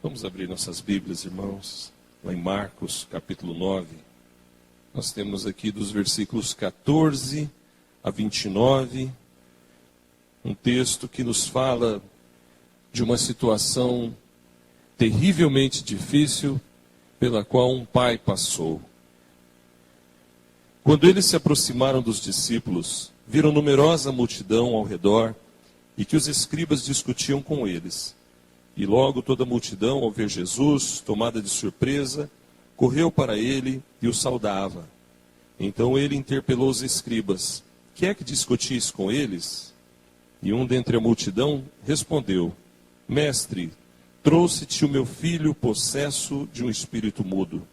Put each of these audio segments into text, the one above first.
Vamos abrir nossas Bíblias, irmãos, lá em Marcos, capítulo 9. Nós temos aqui dos versículos 14 a 29, um texto que nos fala de uma situação terrivelmente difícil pela qual um pai passou. Quando eles se aproximaram dos discípulos, viram numerosa multidão ao redor e que os escribas discutiam com eles. E logo toda a multidão, ao ver Jesus, tomada de surpresa, correu para ele e o saudava. Então ele interpelou os escribas: que é que discutis com eles? E um dentre a multidão respondeu: Mestre, trouxe-te o meu filho possesso de um espírito mudo.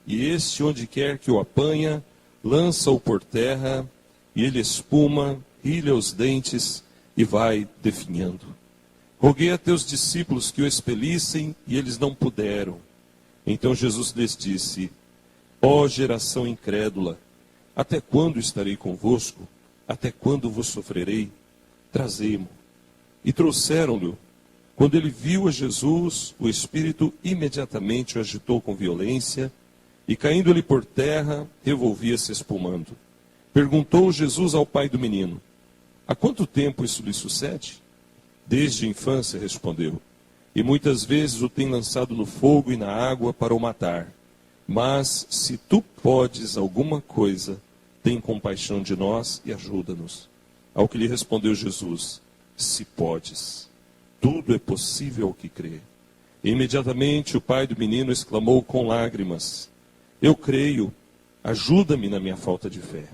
E este, onde quer que o apanha, lança-o por terra, e ele espuma, rilha os dentes e vai definhando. Roguei a teus discípulos que o expelissem, e eles não puderam. Então Jesus lhes disse: ó geração incrédula, até quando estarei convosco? Até quando vos sofrerei? Trazei-mo. E trouxeram-lhe. Quando ele viu a Jesus, o espírito imediatamente o agitou com violência, e caindo-lhe por terra, revolvia-se espumando. Perguntou Jesus ao pai do menino: há quanto tempo isso lhe sucede? Desde a infância, respondeu. E muitas vezes o tem lançado no fogo e na água para o matar. Mas, se tu podes alguma coisa, tem compaixão de nós e ajuda-nos. Ao que lhe respondeu Jesus: se podes, tudo é possível ao que crê. E imediatamente o pai do menino exclamou com lágrimas: eu creio, ajuda-me na minha falta de fé.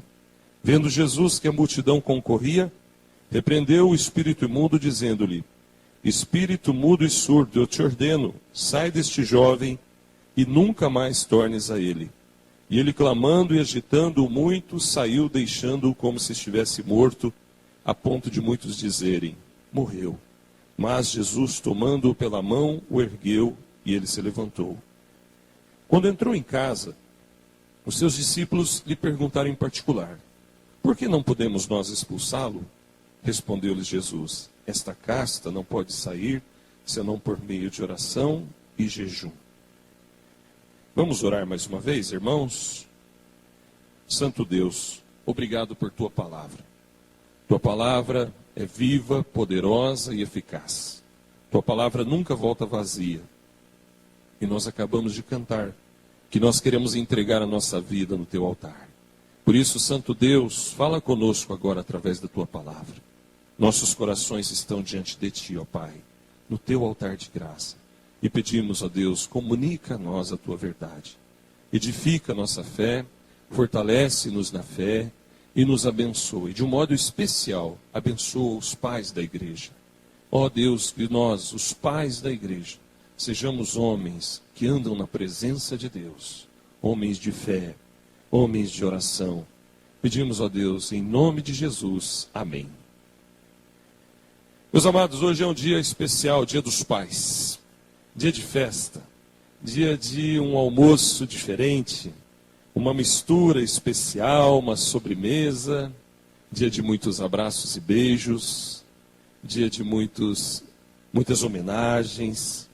Vendo Jesus que a multidão concorria, repreendeu o espírito imundo, dizendo-lhe: espírito mudo e surdo, eu te ordeno, sai deste jovem e nunca mais tornes a ele. E ele, clamando e agitando-o muito, saiu, deixando-o como se estivesse morto, a ponto de muitos dizerem: morreu. Mas Jesus, tomando-o pela mão, o ergueu e ele se levantou. Quando entrou em casa, os seus discípulos lhe perguntaram em particular: por que não podemos nós expulsá-lo? Respondeu-lhes Jesus: esta casta não pode sair, senão por meio de oração e jejum. Vamos orar mais uma vez, irmãos? Santo Deus, obrigado por tua palavra. Tua palavra é viva, poderosa e eficaz. Tua palavra nunca volta vazia. E nós acabamos de cantar que nós queremos entregar a nossa vida no teu altar. Por isso, Santo Deus, fala conosco agora através da tua palavra. Nossos corações estão diante de ti, ó Pai, no teu altar de graça. E pedimos, ó Deus, comunica a nós a tua verdade. Edifica a nossa fé, fortalece-nos na fé e nos abençoe. De um modo especial, abençoa os pais da igreja. Ó Deus, que nós, os pais da igreja, sejamos homens que andam na presença de Deus, homens de fé, homens de oração. Pedimos, ó Deus, em nome de Jesus. Amém. Meus amados, hoje é um dia especial, dia dos pais, dia de festa, dia de um almoço diferente, uma mistura especial, uma sobremesa, dia de muitos abraços e beijos, dia de muitas homenagens.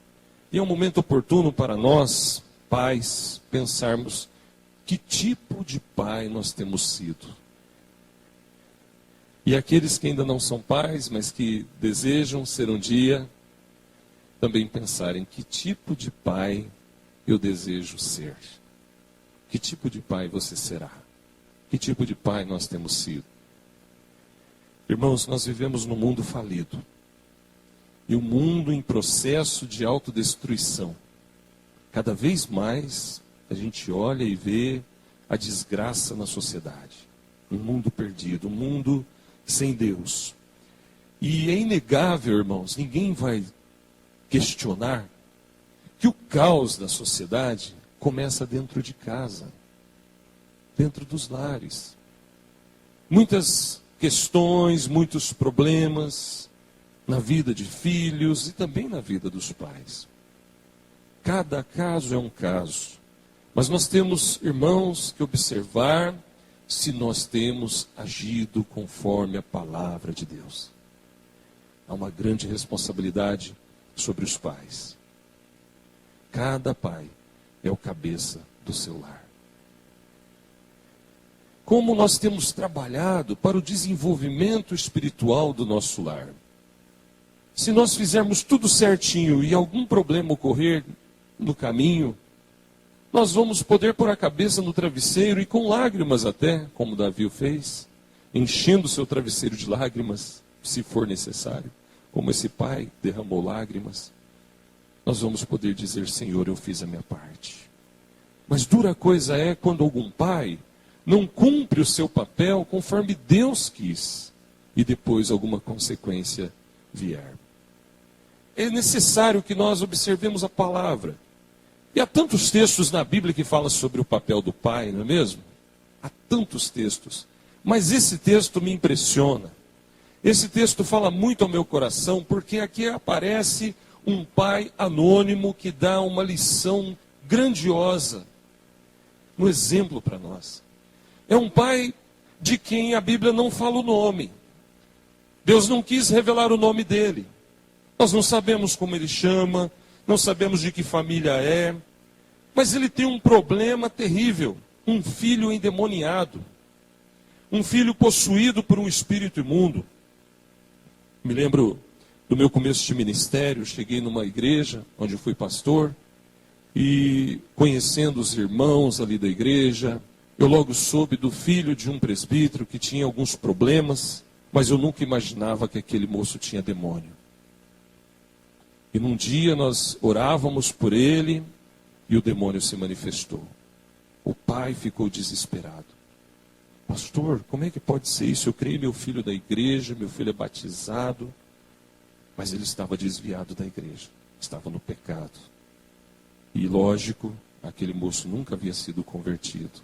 E é um momento oportuno para nós, pais, pensarmos que tipo de pai nós temos sido. E aqueles que ainda não são pais, mas que desejam ser um dia, também pensarem que tipo de pai eu desejo ser. Que tipo de pai você será? Que tipo de pai nós temos sido? Irmãos, nós vivemos num mundo falido. E um mundo em processo de autodestruição. Cada vez mais a gente olha e vê a desgraça na sociedade. Um mundo perdido, um mundo sem Deus. E é inegável, irmãos, ninguém vai questionar que o caos da sociedade começa dentro de casa, dentro dos lares. Muitas questões, muitos problemas na vida de filhos e também na vida dos pais. Cada caso é um caso. Mas nós temos, irmãos, que observar se nós temos agido conforme a palavra de Deus. Há uma grande responsabilidade sobre os pais. cada pai é o cabeça do seu lar. Como nós temos trabalhado para o desenvolvimento espiritual do nosso lar. Se nós fizermos tudo certinho e algum problema ocorrer no caminho, nós vamos poder pôr a cabeça no travesseiro e com lágrimas até, como Davi o fez, enchendo o seu travesseiro de lágrimas, se for necessário, como esse pai derramou lágrimas, nós vamos poder dizer: Senhor, eu fiz a minha parte. Mas dura coisa é quando algum pai não cumpre o seu papel conforme Deus quis e depois alguma consequência vier. É necessário que nós observemos a palavra. E há tantos textos na Bíblia que falam sobre o papel do pai, não é mesmo? Há tantos textos. Mas esse texto me impressiona. Esse texto fala muito ao meu coração, porque aqui aparece um pai anônimo que dá uma lição grandiosa, um exemplo para nós. É um pai de quem a Bíblia não fala o nome. Deus não quis revelar o nome dele. Nós não sabemos como ele chama, não sabemos de que família é, mas ele tem um problema terrível, um filho endemoniado, um filho possuído por um espírito imundo. Me lembro do meu começo de ministério, cheguei numa igreja onde eu fui pastor, e conhecendo os irmãos ali da igreja, eu logo soube do filho de um presbítero que tinha alguns problemas, mas eu nunca imaginava que aquele moço tinha demônio. E num dia nós orávamos por ele e o demônio se manifestou. O pai ficou desesperado. Pastor, como é que pode ser isso? Eu criei meu filho da igreja, meu filho é batizado, mas ele estava desviado da igreja, estava no pecado. E lógico, aquele moço nunca havia sido convertido.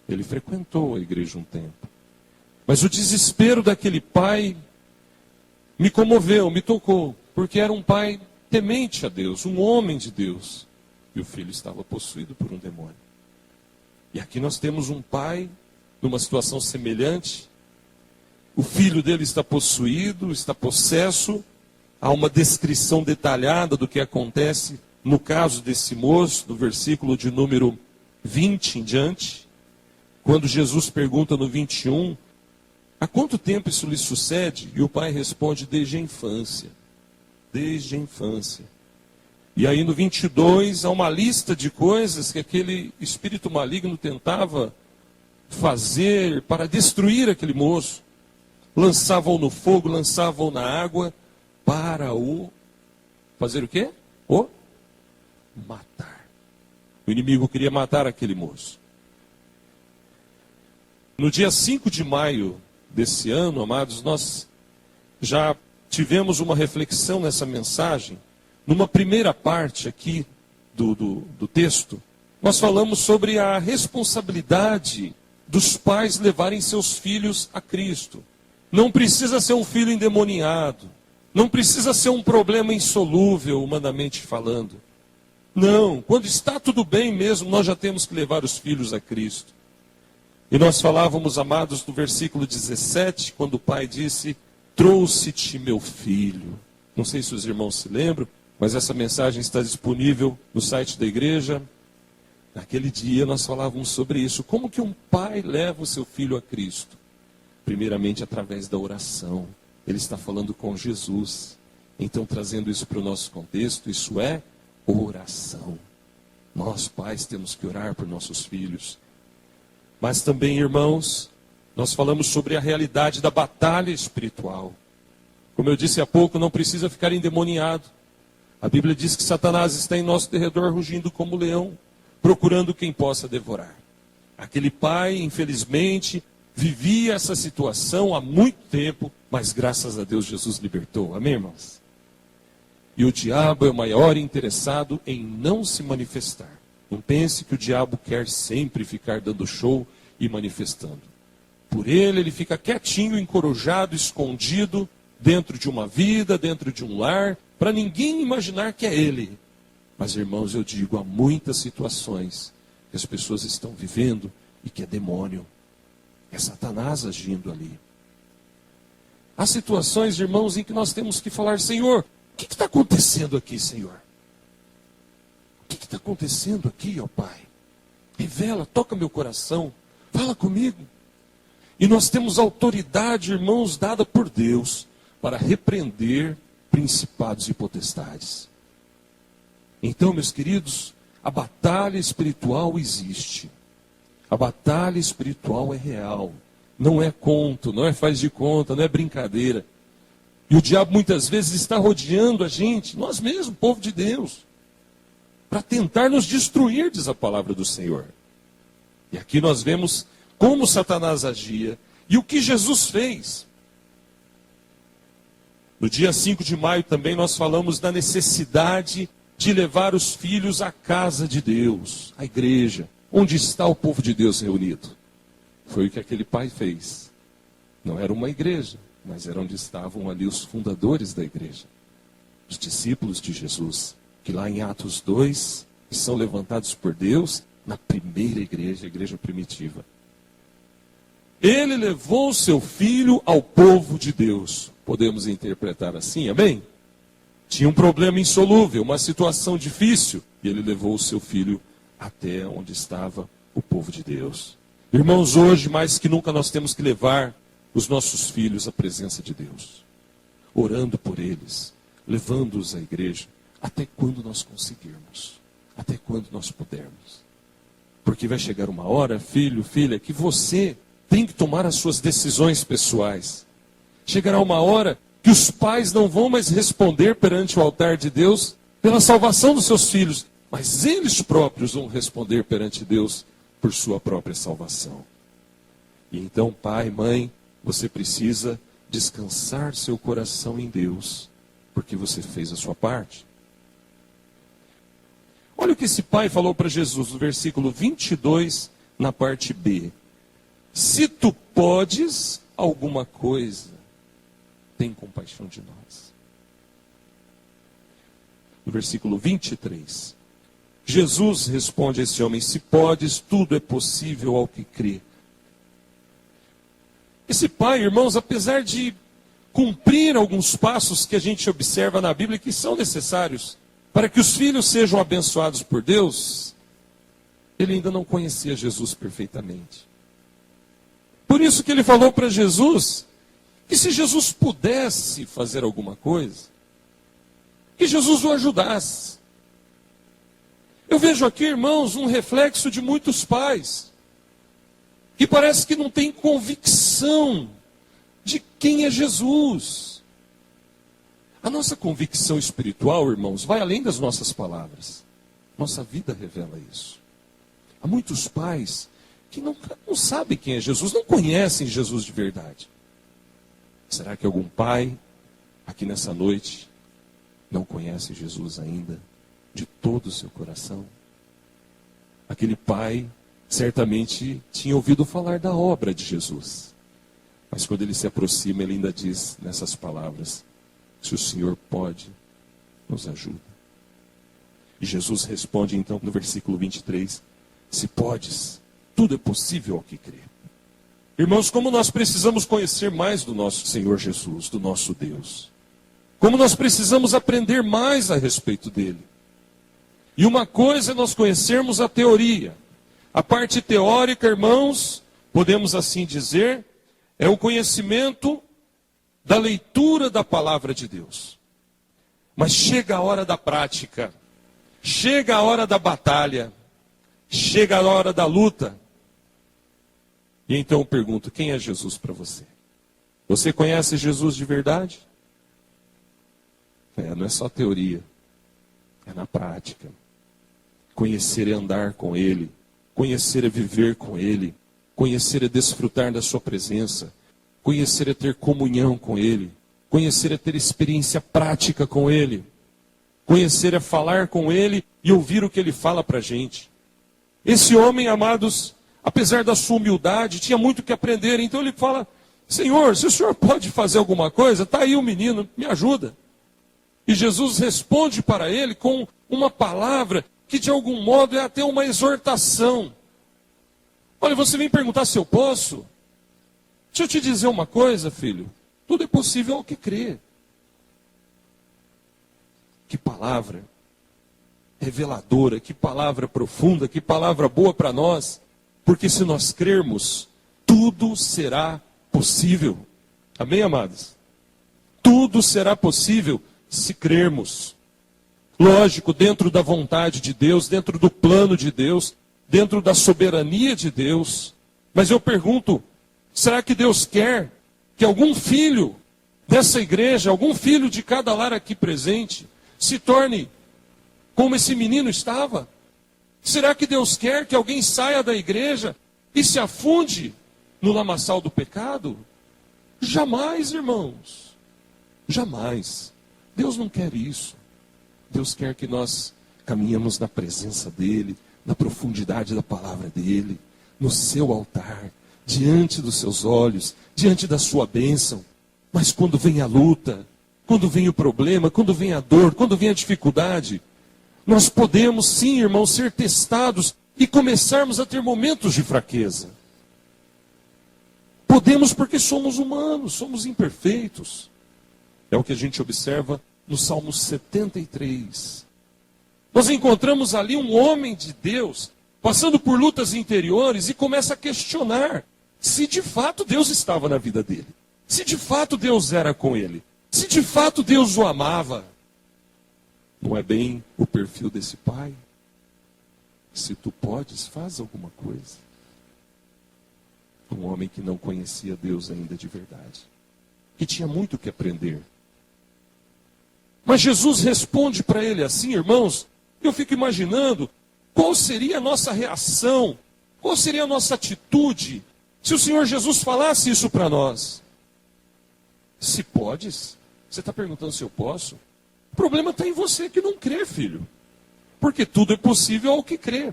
Ele frequentou a igreja um tempo. Mas o desespero daquele pai me comoveu, me tocou, porque era um pai temente a Deus, um homem de Deus. E o filho estava possuído por um demônio. E aqui nós temos um pai numa situação semelhante. O filho dele está possuído, está possesso. Há uma descrição detalhada do que acontece no caso desse moço, no versículo de número 20 em diante. Quando Jesus pergunta no 21, há quanto tempo isso lhe sucede? E o pai responde: desde a infância. Desde a infância. E aí no 22 há uma lista de coisas que aquele espírito maligno tentava fazer para destruir aquele moço. Lançavam no fogo, lançavam na água para o fazer o quê? O matar. O inimigo queria matar aquele moço. No dia 5 de maio desse ano, amados, nós já tivemos uma reflexão nessa mensagem. Numa primeira parte aqui do texto, nós falamos sobre a responsabilidade dos pais levarem seus filhos a Cristo. Não precisa ser um filho endemoniado. Não precisa ser um problema insolúvel, humanamente falando. Não, quando está tudo bem mesmo, nós já temos que levar os filhos a Cristo. E nós falávamos, amados, do versículo 17, quando o pai disse: trouxe-te meu filho. Não sei se os irmãos se lembram, mas essa mensagem está disponível no site da igreja. Naquele dia nós falávamos sobre isso. Como que um pai leva o seu filho a Cristo? Primeiramente através da oração. Ele está falando com Jesus. Então, trazendo isso para o nosso contexto, isso é oração. Nós, pais, temos que orar por nossos filhos. Mas também, irmãos, nós falamos sobre a realidade da batalha espiritual. Como eu disse há pouco, não precisa ficar endemoniado. A Bíblia diz que Satanás está em nosso derredor rugindo como leão, procurando quem possa devorar. Aquele pai, infelizmente, vivia essa situação há muito tempo, mas graças a Deus Jesus libertou. Amém, irmãos? E o diabo é o maior interessado em não se manifestar. Não pense que o diabo quer sempre ficar dando show e manifestando. Por ele fica quietinho, encorujado, escondido, dentro de uma vida, dentro de um lar, para ninguém imaginar que é ele. Mas, irmãos, eu digo, há muitas situações que as pessoas estão vivendo e que é demônio. É Satanás agindo ali. Há situações, irmãos, em que nós temos que falar: Senhor, o que está acontecendo aqui, Senhor? está acontecendo aqui, ó Pai? Revela, toca meu coração, fala comigo. E nós temos autoridade, irmãos, dada por Deus para repreender principados e potestades. Então, meus queridos, a batalha espiritual existe. A batalha espiritual é real. Não é conto, não é faz de conta, não é brincadeira. E o diabo muitas vezes está rodeando a gente, nós mesmos, povo de Deus, para tentar nos destruir, diz a palavra do Senhor. E aqui nós vemos como Satanás agia e o que Jesus fez. No dia 5 de maio também nós falamos da necessidade de levar os filhos à casa de Deus, à igreja, onde está o povo de Deus reunido. Foi o que aquele pai fez. Não era uma igreja, mas era onde estavam ali os fundadores da igreja, os discípulos de Jesus, que lá em Atos 2 são levantados por Deus na primeira igreja, a igreja primitiva. Ele levou seu filho ao povo de Deus. Podemos interpretar assim, amém? Tinha um problema insolúvel, uma situação difícil, e ele levou o seu filho até onde estava o povo de Deus. Irmãos, hoje mais que nunca nós temos que levar os nossos filhos à presença de Deus, orando por eles, levando-os à igreja, até quando nós conseguirmos, até quando nós pudermos. Porque vai chegar uma hora, filho, filha, que você tem que tomar as suas decisões pessoais. Chegará uma hora que os pais não vão mais responder perante o altar de Deus pela salvação dos seus filhos, mas eles próprios vão responder perante Deus por sua própria salvação. E então, pai, mãe, você precisa descansar seu coração em Deus, porque você fez a sua parte. Olha o que esse pai falou para Jesus no versículo 22, na parte B. Se tu podes alguma coisa, tem compaixão de nós. No versículo 23, Jesus responde a esse homem: se podes, tudo é possível ao que crê. Esse pai, irmãos, apesar de cumprir alguns passos que a gente observa na Bíblia que são necessários para que os filhos sejam abençoados por Deus, ele ainda não conhecia Jesus perfeitamente. Por isso que ele falou para Jesus que se Jesus pudesse fazer alguma coisa, que Jesus o ajudasse. Eu vejo aqui, irmãos, um reflexo de muitos pais que parece que não tem convicção de quem é Jesus. A nossa convicção espiritual, irmãos, vai além das nossas palavras. Nossa vida revela isso. Há muitos pais que não sabem quem é Jesus, não conhecem Jesus de verdade. Será que algum pai aqui nessa noite não conhece Jesus ainda de todo o seu coração? Aquele pai certamente tinha ouvido falar da obra de Jesus. Mas quando ele se aproxima, ele ainda diz nessas palavras: se o Senhor pode, nos ajuda. E Jesus responde então no versículo 23, se podes, tudo é possível ao que crê. Irmãos, como nós precisamos conhecer mais do nosso Senhor Jesus, do nosso Deus. Como nós precisamos aprender mais a respeito dele. E uma coisa é nós conhecermos a teoria. A parte teórica, irmãos, podemos assim dizer, é o conhecimento da leitura da palavra de Deus. Mas chega a hora da prática, chega a hora da batalha, chega a hora da luta. E então eu pergunto, quem é Jesus para você? Você conhece Jesus de verdade? Não é só teoria, é na prática. Conhecer é andar com Ele, conhecer é viver com Ele, conhecer é desfrutar da sua presença, conhecer é ter comunhão com Ele, conhecer é ter experiência prática com Ele, conhecer é falar com Ele e ouvir o que Ele fala para a gente. Esse homem, amados, apesar da sua humildade, tinha muito que aprender. Então ele fala, Senhor, se o Senhor pode fazer alguma coisa, está aí o menino, me ajuda. E Jesus responde para ele com uma palavra que de algum modo é até uma exortação. Olha, você vem perguntar se eu posso? Deixa eu te dizer uma coisa, filho. Tudo é possível ao que crê. Que palavra reveladora, que palavra profunda, que palavra boa para nós. Porque se nós crermos, tudo será possível. Amém, amados? Tudo será possível se crermos. Lógico, dentro da vontade de Deus, dentro do plano de Deus, dentro da soberania de Deus. Mas eu pergunto, será que Deus quer que algum filho dessa igreja, algum filho de cada lar aqui presente, se torne como esse menino estava? Será que Deus quer que alguém saia da igreja e se afunde no lamaçal do pecado? Jamais, irmãos. Jamais. Deus não quer isso. Deus quer que nós caminhemos na presença dEle, na profundidade da palavra dEle, no seu altar, diante dos seus olhos, diante da sua bênção. Mas quando vem a luta, quando vem o problema, quando vem a dor, quando vem a dificuldade, nós podemos sim, irmãos, ser testados e começarmos a ter momentos de fraqueza. Podemos porque somos humanos, somos imperfeitos. É o que a gente observa no Salmo 73. Nós encontramos ali um homem de Deus, passando por lutas interiores e começa a questionar se de fato Deus estava na vida dele. Se de fato Deus era com ele. Se de fato Deus o amava. Não é bem o perfil desse pai? Se tu podes, faz alguma coisa. Um homem que não conhecia Deus ainda de verdade. Que tinha muito que aprender. Mas Jesus responde para ele assim, irmãos, eu fico imaginando qual seria a nossa reação, qual seria a nossa atitude, se o Senhor Jesus falasse isso para nós. Se podes? Você está perguntando se eu posso? O problema está em você que não crê, filho. Porque tudo é possível ao que crê.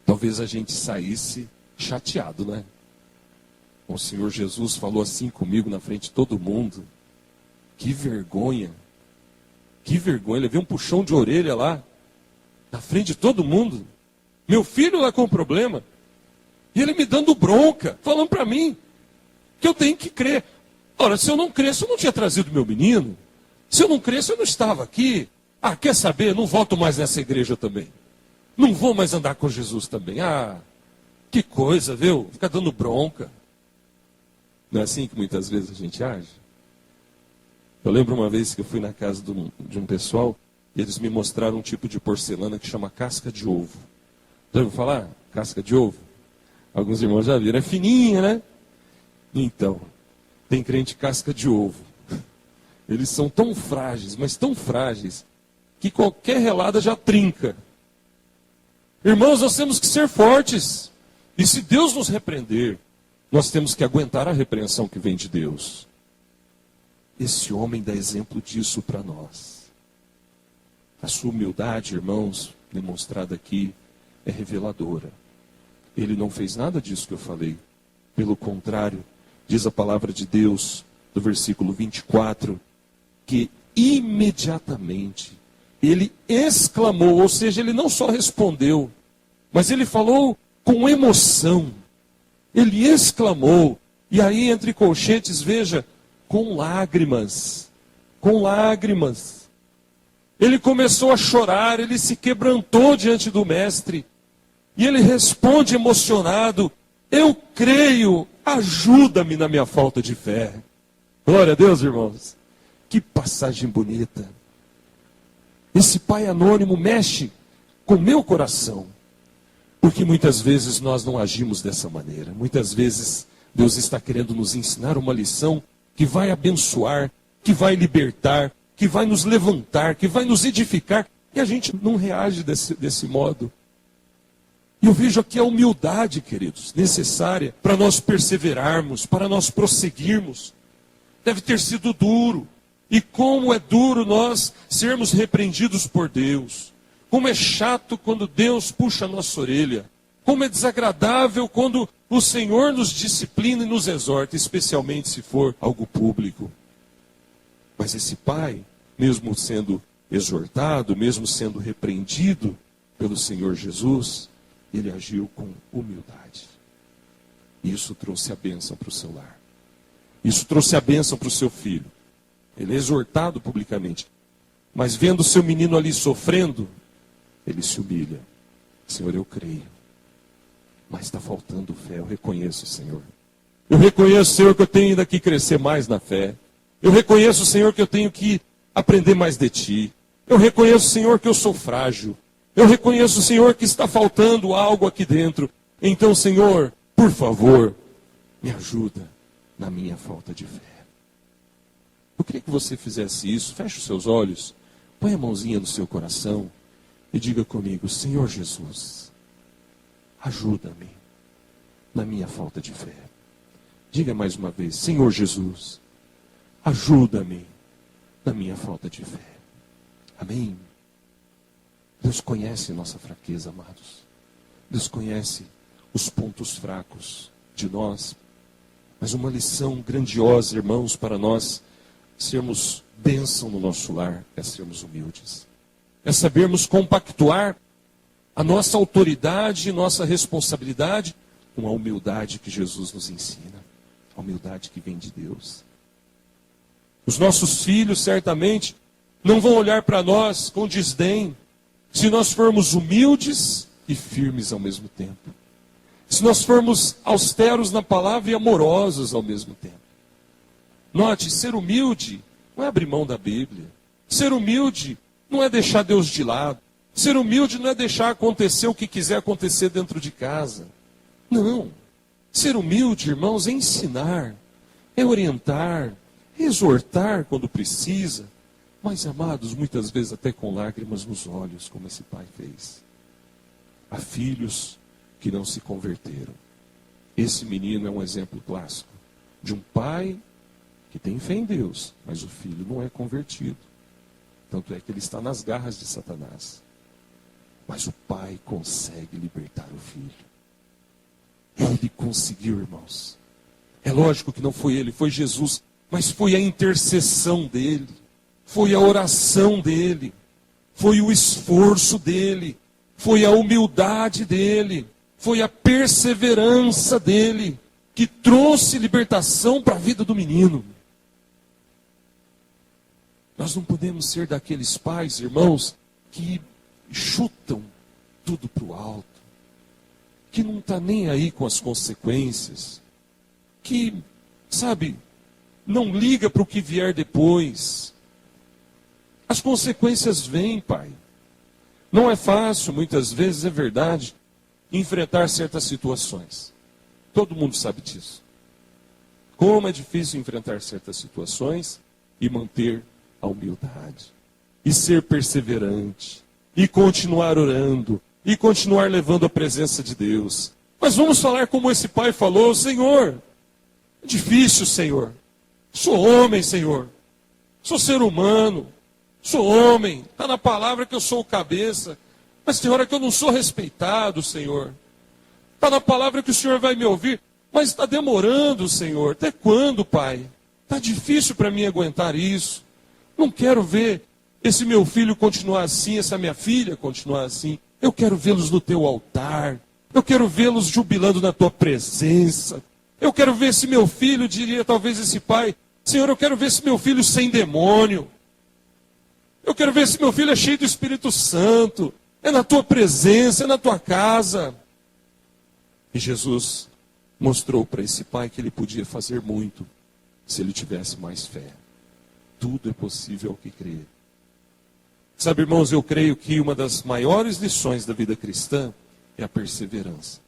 Talvez a gente saísse chateado, né? O Senhor Jesus falou assim comigo na frente de todo mundo. Que vergonha. Que vergonha. Ele veio um puxão de orelha lá, na frente de todo mundo. Meu filho lá com um problema. E ele me dando bronca, falando para mim que eu tenho que crer. Ora, se eu não cresce, eu não tinha trazido meu menino. Se eu não cresce, eu não estava aqui. Ah, quer saber? Não volto mais nessa igreja também. Não vou mais andar com Jesus também. Ah, que coisa, viu? Fica dando bronca. Não é assim que muitas vezes a gente age? Eu lembro uma vez que eu fui na casa de um pessoal e eles me mostraram um tipo de porcelana que chama casca de ovo. Já ouviu falar? Casca de ovo? Alguns irmãos já viram. É fininha, né? Então, tem crente casca de ovo. Eles são tão frágeis, mas tão frágeis, que qualquer relada já trinca. Irmãos, nós temos que ser fortes. E se Deus nos repreender, nós temos que aguentar a repreensão que vem de Deus. Esse homem dá exemplo disso para nós. A sua humildade, irmãos, demonstrada aqui, é reveladora. Ele não fez nada disso que eu falei. Pelo contrário, diz a palavra de Deus, do versículo 24, que imediatamente ele exclamou, ou seja, ele não só respondeu, mas ele falou com emoção. Ele exclamou, e aí entre colchetes, veja, com lágrimas. Com lágrimas. Ele começou a chorar, ele se quebrantou diante do mestre. E ele responde emocionado, eu creio, ajuda-me na minha falta de fé. Glória a Deus, irmãos. Que passagem bonita. Esse pai anônimo mexe com o meu coração. Porque muitas vezes nós não agimos dessa maneira. Muitas vezes Deus está querendo nos ensinar uma lição que vai abençoar, que vai libertar, que vai nos levantar, que vai nos edificar. E a gente não reage desse modo. E eu vejo aqui a humildade, queridos, necessária para nós perseverarmos, para nós prosseguirmos. Deve ter sido duro. E como é duro nós sermos repreendidos por Deus. Como é chato quando Deus puxa a nossa orelha. Como é desagradável quando o Senhor nos disciplina e nos exorta, especialmente se for algo público. Mas esse pai, mesmo sendo exortado, mesmo sendo repreendido pelo Senhor Jesus, ele agiu com humildade. Isso trouxe a bênção para o seu lar. Isso trouxe a bênção para o seu filho. Ele é exortado publicamente. Mas vendo seu menino ali sofrendo, ele se humilha. Senhor, eu creio, mas está faltando fé. Eu reconheço, Senhor. Eu reconheço, Senhor, que eu tenho ainda que crescer mais na fé. Eu reconheço, Senhor, que eu tenho que aprender mais de Ti. Eu reconheço, Senhor, que eu sou frágil. Eu reconheço, Senhor, que está faltando algo aqui dentro. Então, Senhor, por favor, me ajuda na minha falta de fé. Eu queria que você fizesse isso. Feche os seus olhos, põe a mãozinha no seu coração e diga comigo: Senhor Jesus, ajuda-me na minha falta de fé. Diga mais uma vez: Senhor Jesus, ajuda-me na minha falta de fé. Amém? Deus conhece nossa fraqueza, amados. Deus conhece os pontos fracos de nós. Mas uma lição grandiosa, irmãos, para nós sermos bênção no nosso lar é sermos humildes. É sabermos compactuar a nossa autoridade e nossa responsabilidade com a humildade que Jesus nos ensina. A humildade que vem de Deus. Os nossos filhos certamente não vão olhar para nós com desdém se nós formos humildes e firmes ao mesmo tempo. Se nós formos austeros na palavra e amorosos ao mesmo tempo. Note, ser humilde não é abrir mão da Bíblia. Ser humilde não é deixar Deus de lado. Ser humilde não é deixar acontecer o que quiser acontecer dentro de casa. Não. Ser humilde, irmãos, é ensinar, é orientar, é exortar quando precisa. Mas, amados, muitas vezes até com lágrimas nos olhos, como esse pai fez. Há filhos que não se converteram. Esse menino é um exemplo clássico de um pai que tem fé em Deus, mas o filho não é convertido. Tanto é que ele está nas garras de Satanás. Mas o pai consegue libertar o filho. Ele conseguiu, irmãos. É lógico que não foi ele, foi Jesus. Mas foi a intercessão dele. Foi a oração dele. Foi o esforço dele. Foi a humildade dele. Foi a perseverança dele que trouxe libertação para a vida do menino. Nós não podemos ser daqueles pais, irmãos, que chutam tudo para o alto, que não está nem aí com as consequências, que, sabe, não liga para o que vier depois. As consequências vêm, pai. Não é fácil, muitas vezes, é verdade, enfrentar certas situações. Todo mundo sabe disso. Como é difícil enfrentar certas situações e manter a humildade. E ser perseverante. E continuar orando. E continuar levando a presença de Deus. Mas vamos falar como esse pai falou: Senhor, é difícil, Senhor. Sou homem, Senhor. Sou ser humano. Sou homem. Está na palavra que eu sou o cabeça. Mas tem hora que eu não sou respeitado, Senhor. Está na palavra que o Senhor vai me ouvir. Mas está demorando, Senhor. Até quando, Pai? Está difícil para mim aguentar isso. Não quero ver esse meu filho continuar assim, essa minha filha continuar assim. Eu quero vê-los no teu altar. Eu quero vê-los jubilando na tua presença. Eu quero ver esse meu filho, diria talvez esse pai: Senhor, eu quero ver esse meu filho sem demônio. Eu quero ver se meu filho é cheio do Espírito Santo. É na tua presença, é na tua casa. E Jesus mostrou para esse pai que ele podia fazer muito se ele tivesse mais fé. Tudo é possível ao que crer. Sabe, irmãos, eu creio que uma das maiores lições da vida cristã é a perseverança.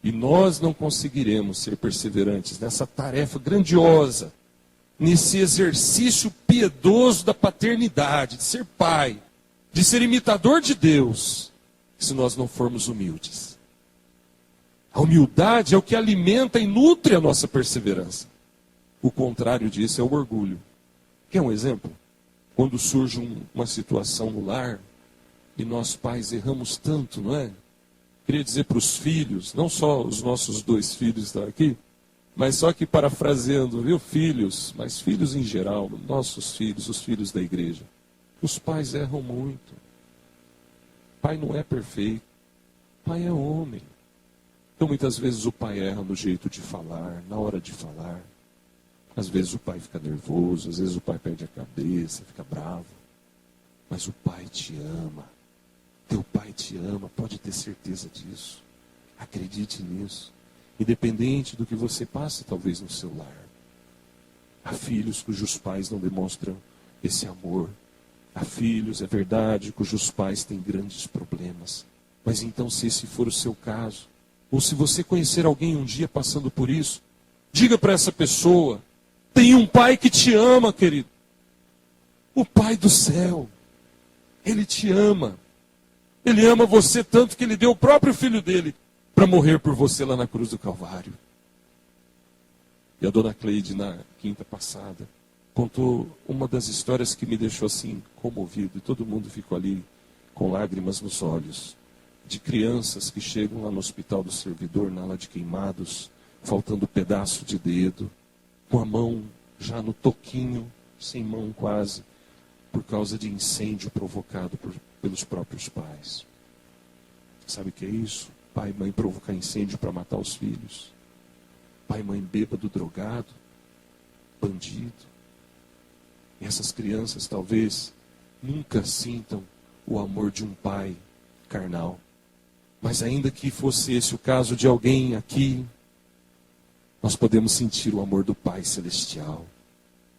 E nós não conseguiremos ser perseverantes nessa tarefa grandiosa, nesse exercício piedoso da paternidade, de ser pai, de ser imitador de Deus, se nós não formos humildes. A humildade é o que alimenta e nutre a nossa perseverança. O contrário disso é o orgulho. Quer um exemplo? Quando surge uma situação no lar, e nós pais erramos tanto, não é? Queria dizer para os filhos, não só os nossos 2 filhos estão aqui, mas só que parafraseando, viu, filhos, mas filhos em geral, nossos filhos, os filhos da igreja. Os pais erram muito. Pai não é perfeito. Pai é homem. Então muitas vezes o pai erra no jeito de falar, na hora de falar. Às vezes o pai fica nervoso, às vezes o pai perde a cabeça, fica bravo. Mas o Pai te ama. Teu Pai te ama, pode ter certeza disso. Acredite nisso. Independente do que você passe, talvez, no seu lar. Há filhos cujos pais não demonstram esse amor. Há filhos, é verdade, cujos pais têm grandes problemas. Mas então, se esse for o seu caso, ou se você conhecer alguém um dia passando por isso, diga para essa pessoa: tem um Pai que te ama, querido. O Pai do céu. Ele te ama. Ele ama você tanto que Ele deu o próprio Filho dele para morrer por você lá na cruz do Calvário. E a dona Cleide, na quinta passada, contou uma das histórias que me deixou assim comovido. E todo mundo ficou ali com lágrimas nos olhos. De crianças que chegam lá no Hospital do Servidor, na ala de queimados, faltando pedaço de dedo, com a mão já no toquinho, sem mão quase, por causa de incêndio provocado pelos próprios pais. Sabe o que é isso? Pai e mãe provocar incêndio para matar os filhos. Pai e mãe bêbado, drogado, bandido. E essas crianças talvez nunca sintam o amor de um pai carnal. Mas ainda que fosse esse o caso de alguém aqui, nós podemos sentir o amor do Pai Celestial.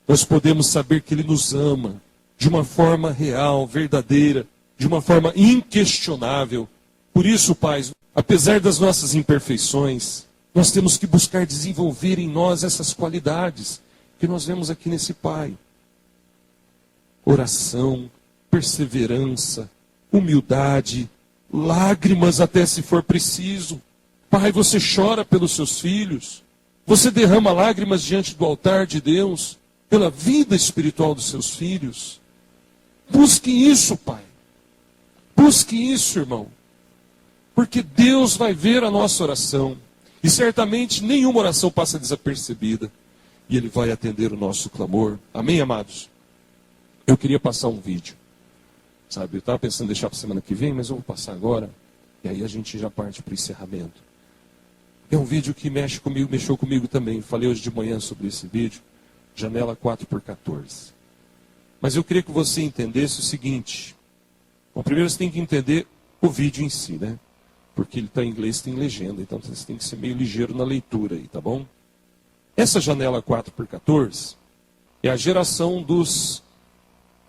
Nós podemos saber que Ele nos ama de uma forma real, verdadeira, de uma forma inquestionável. Por isso, pais, apesar das nossas imperfeições, nós temos que buscar desenvolver em nós essas qualidades que nós vemos aqui nesse Pai. Oração, perseverança, humildade, lágrimas até se for preciso. Pai, você chora pelos seus filhos. Você derrama lágrimas diante do altar de Deus pela vida espiritual dos seus filhos. Busque isso, Pai. Busque isso, irmão. Porque Deus vai ver a nossa oração. E certamente nenhuma oração passa desapercebida. E Ele vai atender o nosso clamor. Amém, amados? Eu queria passar um vídeo. Sabe, eu estava pensando em deixar para a semana que vem, mas eu vou passar agora. E aí a gente já parte para o encerramento. É um vídeo que mexeu comigo também. Falei hoje de manhã sobre esse vídeo. Janela 4x14. Mas eu queria que você entendesse o seguinte. Bom, primeiro você tem que entender o vídeo em si, né? Porque ele está em inglês, tem legenda. Então você tem que ser meio ligeiro na leitura aí, tá bom? Essa janela 4x14 é a geração dos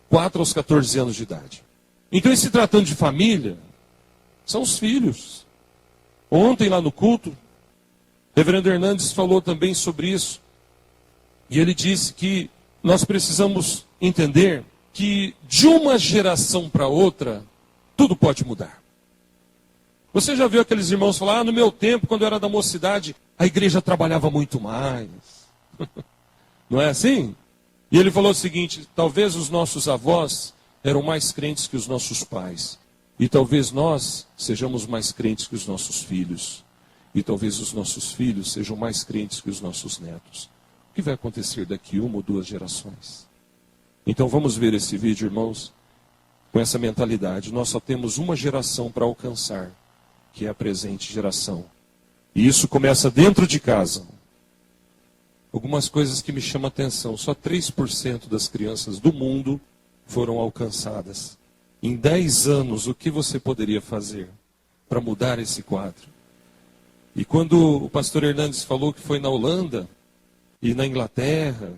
4 aos 14 anos de idade. Então, em se tratando de família, são os filhos. Ontem lá no culto, o reverendo Hernandes falou também sobre isso. E ele disse que nós precisamos entender que de uma geração para outra, tudo pode mudar. Você já viu aqueles irmãos falar: no meu tempo, quando eu era da mocidade, a igreja trabalhava muito mais. Não é assim? E ele falou o seguinte: talvez os nossos avós eram mais crentes que os nossos pais. E talvez nós sejamos mais crentes que os nossos filhos. E talvez os nossos filhos sejam mais crentes que os nossos netos. O que vai acontecer daqui 1 ou 2 gerações? Então vamos ver esse vídeo, irmãos, com essa mentalidade. Nós só temos uma geração para alcançar, que é a presente geração. E isso começa dentro de casa. Algumas coisas que me chamam a atenção. Só 3% das crianças do mundo foram alcançadas. Em 10 anos, o que você poderia fazer para mudar esse quadro? E quando o pastor Hernandes falou que foi na Holanda e na Inglaterra,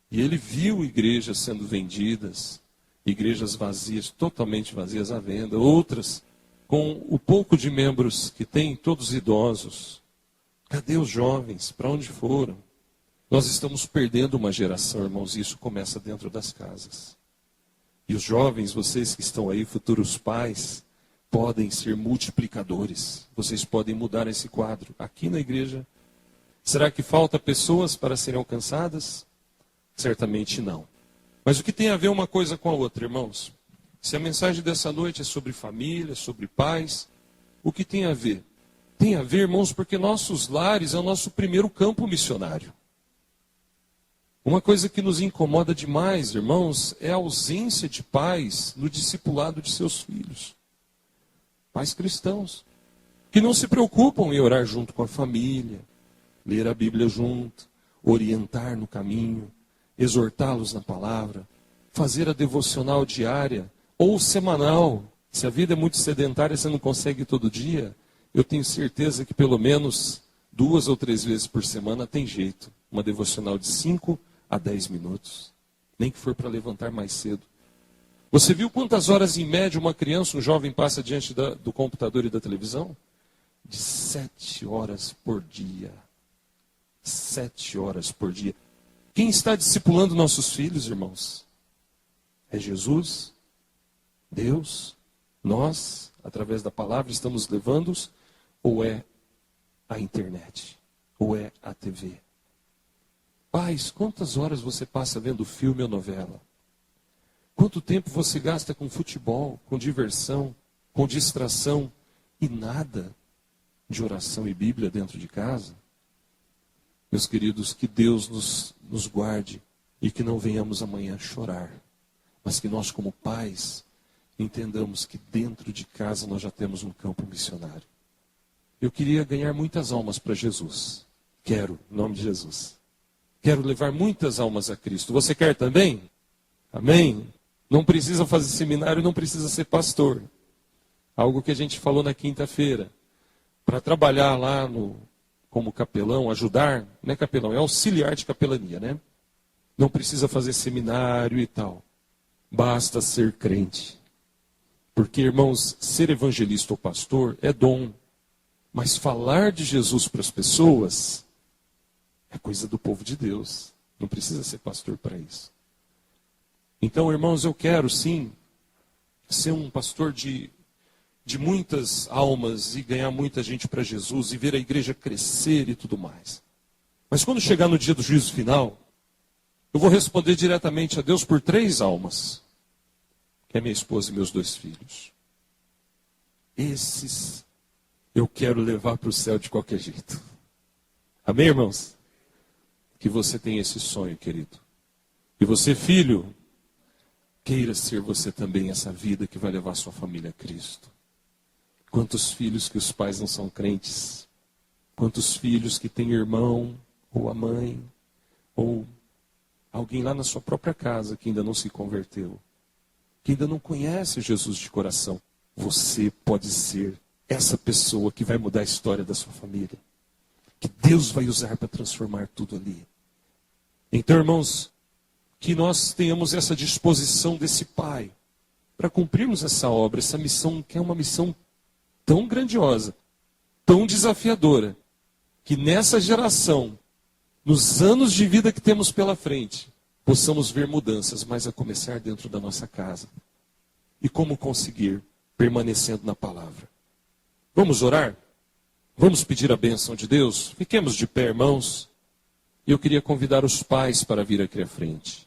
e ele viu igrejas sendo vendidas, igrejas vazias, totalmente vazias à venda, outras com o pouco de membros que tem, todos idosos. Cadê os jovens? Para onde foram? Nós estamos perdendo uma geração, irmãos, e isso começa dentro das casas. E os jovens, vocês que estão aí, futuros pais, podem ser multiplicadores. Vocês podem mudar esse quadro aqui na igreja. Será que falta pessoas para serem alcançadas? Certamente não. Mas o que tem a ver uma coisa com a outra, irmãos? Se a mensagem dessa noite é sobre família, sobre pais, o que tem a ver? Tem a ver, irmãos, porque nossos lares é o nosso primeiro campo missionário. Uma coisa que nos incomoda demais, irmãos, é a ausência de pais no discipulado de seus filhos. Pais cristãos, que não se preocupam em orar junto com a família, ler a Bíblia junto, orientar no caminho, exortá-los na palavra, fazer a devocional diária ou semanal. Se a vida é muito sedentária, você não consegue ir todo dia, eu tenho certeza que pelo menos 2 ou 3 vezes por semana tem jeito. Uma devocional de 5 a 10 minutos. Nem que for para levantar mais cedo. Você viu quantas horas em média uma criança, um jovem passa diante do computador e da televisão? De 7 horas por dia. 7 horas por dia. Quem está discipulando nossos filhos, irmãos? É Jesus? Deus? Nós, através da palavra, estamos levando-os? Ou é a internet? Ou é a TV? Pais, quantas horas você passa vendo filme ou novela? Quanto tempo você gasta com futebol, com diversão, com distração e nada de oração e Bíblia dentro de casa? Meus queridos, que Deus nos guarde e que não venhamos amanhã chorar, mas que nós como pais entendamos que dentro de casa nós já temos um campo missionário. Eu queria ganhar muitas almas para Jesus. Quero, em nome de Jesus. Quero levar muitas almas a Cristo. Você quer também? Amém? Não precisa fazer seminário, não precisa ser pastor. Algo que a gente falou na quinta-feira. Para trabalhar lá como capelão, ajudar, não é capelão, é auxiliar de capelania, né? Não precisa fazer seminário e tal. Basta ser crente. Porque, irmãos, ser evangelista ou pastor é dom. Mas falar de Jesus para as pessoas é coisa do povo de Deus. Não precisa ser pastor para isso. Então, irmãos, eu quero sim ser um pastor de muitas almas e ganhar muita gente para Jesus e ver a igreja crescer e tudo mais. Mas quando chegar no dia do juízo final, eu vou responder diretamente a Deus por 3 almas, que é minha esposa e meus 2 filhos. Esses eu quero levar para o céu de qualquer jeito. Amém, irmãos? Que você tenha esse sonho, querido. E você, filho, queira ser você também essa vida que vai levar sua família a Cristo. Quantos filhos que os pais não são crentes? Quantos filhos que têm irmão, ou a mãe, ou alguém lá na sua própria casa que ainda não se converteu, que ainda não conhece Jesus de coração? Você pode ser essa pessoa que vai mudar a história da sua família, que Deus vai usar para transformar tudo ali. Então, irmãos, que nós tenhamos essa disposição desse Pai para cumprirmos essa obra, essa missão que é uma missão tão grandiosa, tão desafiadora, que nessa geração, nos anos de vida que temos pela frente, possamos ver mudanças, mas a começar dentro da nossa casa. E como conseguir? Permanecendo na palavra. Vamos orar? Vamos pedir a bênção de Deus? Fiquemos de pé, irmãos. E eu queria convidar os pais para vir aqui à frente.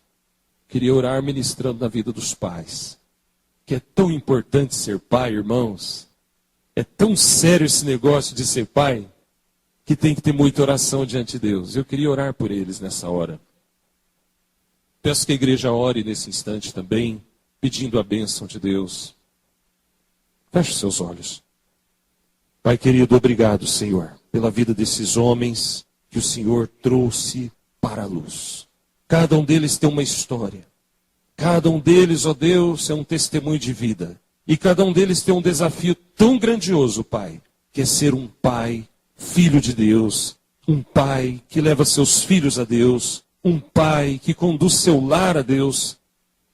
Queria orar ministrando na vida dos pais. Que é tão importante ser pai, irmãos. É tão sério esse negócio de ser pai, que tem que ter muita oração diante de Deus. Eu queria orar por eles nessa hora. Peço que a igreja ore nesse instante também, pedindo a bênção de Deus. Feche seus olhos. Pai querido, obrigado, Senhor, pela vida desses homens que o Senhor trouxe para a luz. Cada um deles tem uma história. Cada um deles, ó Deus, é um testemunho de vida. E cada um deles tem um desafio tão grandioso, Pai, que é ser um pai, filho de Deus, um pai que leva seus filhos a Deus, um pai que conduz seu lar a Deus.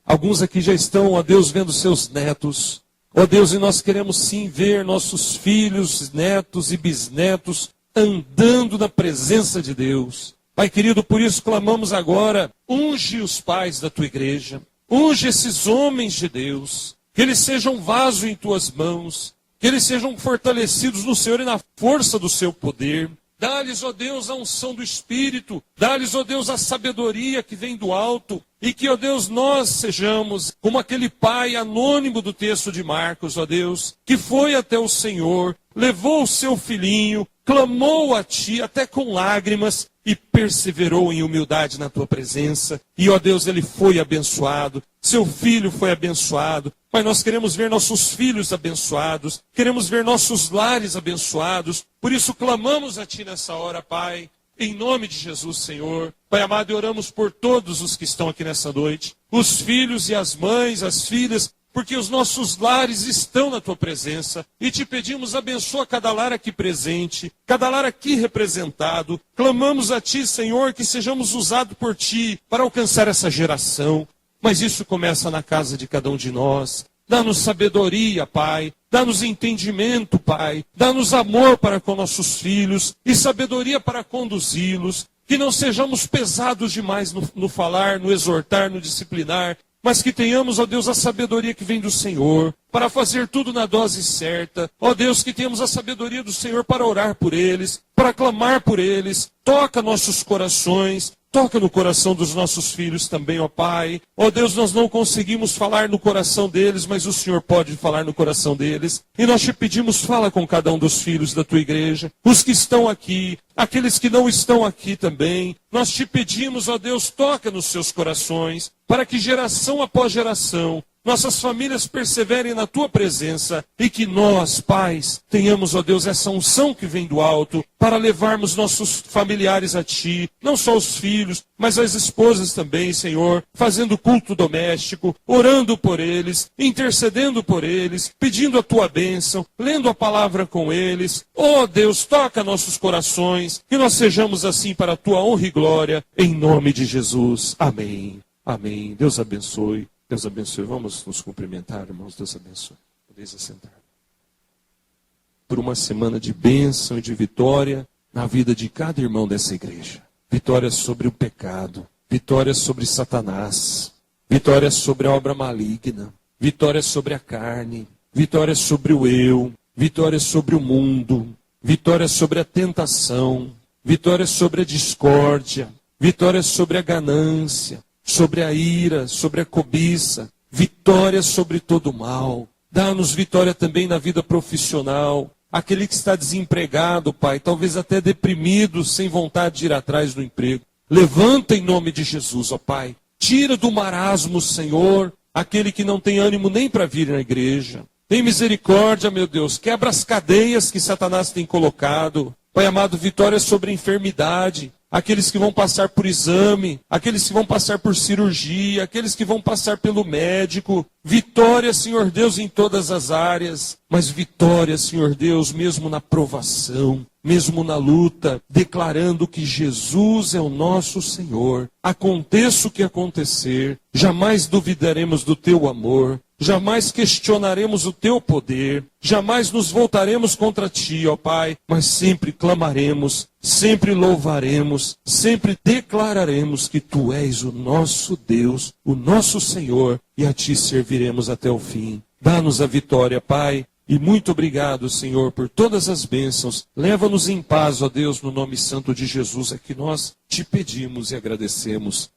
Alguns aqui já estão, ó Deus, vendo seus netos. Ó Deus, e nós queremos sim ver nossos filhos, netos e bisnetos andando na presença de Deus. Pai querido, por isso clamamos agora, unge os pais da tua igreja, unge esses homens de Deus, que eles sejam vaso em tuas mãos, que eles sejam fortalecidos no Senhor e na força do seu poder. Dá-lhes, ó Deus, a unção do Espírito, dá-lhes, ó Deus, a sabedoria que vem do alto, e que, ó Deus, nós sejamos como aquele pai anônimo do texto de Marcos, ó Deus, que foi até o Senhor, levou o seu filhinho, clamou a ti até com lágrimas e perseverou em humildade na tua presença. E, ó Deus, ele foi abençoado, seu filho foi abençoado. Pai, nós queremos ver nossos filhos abençoados, queremos ver nossos lares abençoados. Por isso clamamos a ti nessa hora, Pai, em nome de Jesus, Senhor. Pai amado, e oramos por todos os que estão aqui nessa noite, os filhos e as mães, as filhas, porque os nossos lares estão na tua presença. E te pedimos, abençoa cada lar aqui presente, cada lar aqui representado. Clamamos a ti, Senhor, que sejamos usados por ti para alcançar essa geração. Mas isso começa na casa de cada um de nós. Dá-nos sabedoria, Pai. Dá-nos entendimento, Pai. Dá-nos amor para com nossos filhos e sabedoria para conduzi-los. Que não sejamos pesados demais no falar, no exortar, no disciplinar, mas que tenhamos, ó Deus, a sabedoria que vem do Senhor, para fazer tudo na dose certa. Ó Deus, que tenhamos a sabedoria do Senhor para orar por eles, para clamar por eles. Toca nossos corações, toca no coração dos nossos filhos também, ó Pai. Ó Deus, nós não conseguimos falar no coração deles, mas o Senhor pode falar no coração deles. E nós te pedimos, fala com cada um dos filhos da tua igreja, os que estão aqui, aqueles que não estão aqui também. Nós te pedimos, ó Deus, toca nos seus corações, para que geração após geração, nossas famílias perseverem na tua presença e que nós, pais, tenhamos, ó Deus, essa unção que vem do alto para levarmos nossos familiares a ti, não só os filhos, mas as esposas também, Senhor, fazendo culto doméstico, orando por eles, intercedendo por eles, pedindo a tua bênção, lendo a palavra com eles. Ó Deus, toca nossos corações, que nós sejamos assim para a tua honra e glória, em nome de Jesus. Amém. Amém. Deus abençoe. Deus abençoe. Vamos nos cumprimentar, irmãos. Deus abençoe. Podeis assentar. Por uma semana de bênção e de vitória na vida de cada irmão dessa igreja. Vitória sobre o pecado. Vitória sobre Satanás. Vitória sobre a obra maligna. Vitória sobre a carne. Vitória sobre o eu. Vitória sobre o mundo. Vitória sobre a tentação. Vitória sobre a discórdia. Vitória sobre a ganância. Sobre a ira, sobre a cobiça, vitória sobre todo o mal. Dá-nos vitória também na vida profissional. Aquele que está desempregado, Pai, talvez até deprimido, sem vontade de ir atrás do emprego. Levanta em nome de Jesus, ó Pai. Tira do marasmo, Senhor, aquele que não tem ânimo nem para vir na igreja. Tem misericórdia, meu Deus. Quebra as cadeias que Satanás tem colocado. Pai amado, vitória sobre a enfermidade. Aqueles que vão passar por exame, aqueles que vão passar por cirurgia, aqueles que vão passar pelo médico. Vitória, Senhor Deus, em todas as áreas. Mas vitória, Senhor Deus, mesmo na provação, mesmo na luta, declarando que Jesus é o nosso Senhor. Aconteça o que acontecer, jamais duvidaremos do teu amor. Jamais questionaremos o teu poder, jamais nos voltaremos contra ti, ó Pai, mas sempre clamaremos, sempre louvaremos, sempre declararemos que tu és o nosso Deus, o nosso Senhor, e a ti serviremos até o fim. Dá-nos a vitória, Pai, e muito obrigado, Senhor, por todas as bênçãos. Leva-nos em paz, ó Deus, no nome santo de Jesus, é que nós te pedimos e agradecemos.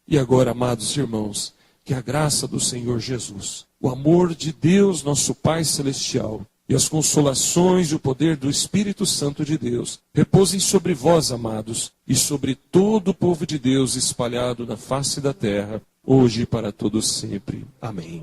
E agora, amados irmãos, que a graça do Senhor Jesus, o amor de Deus, nosso Pai Celestial, e as consolações e o poder do Espírito Santo de Deus repousem sobre vós, amados, e sobre todo o povo de Deus espalhado na face da terra, hoje e para todos sempre. Amém.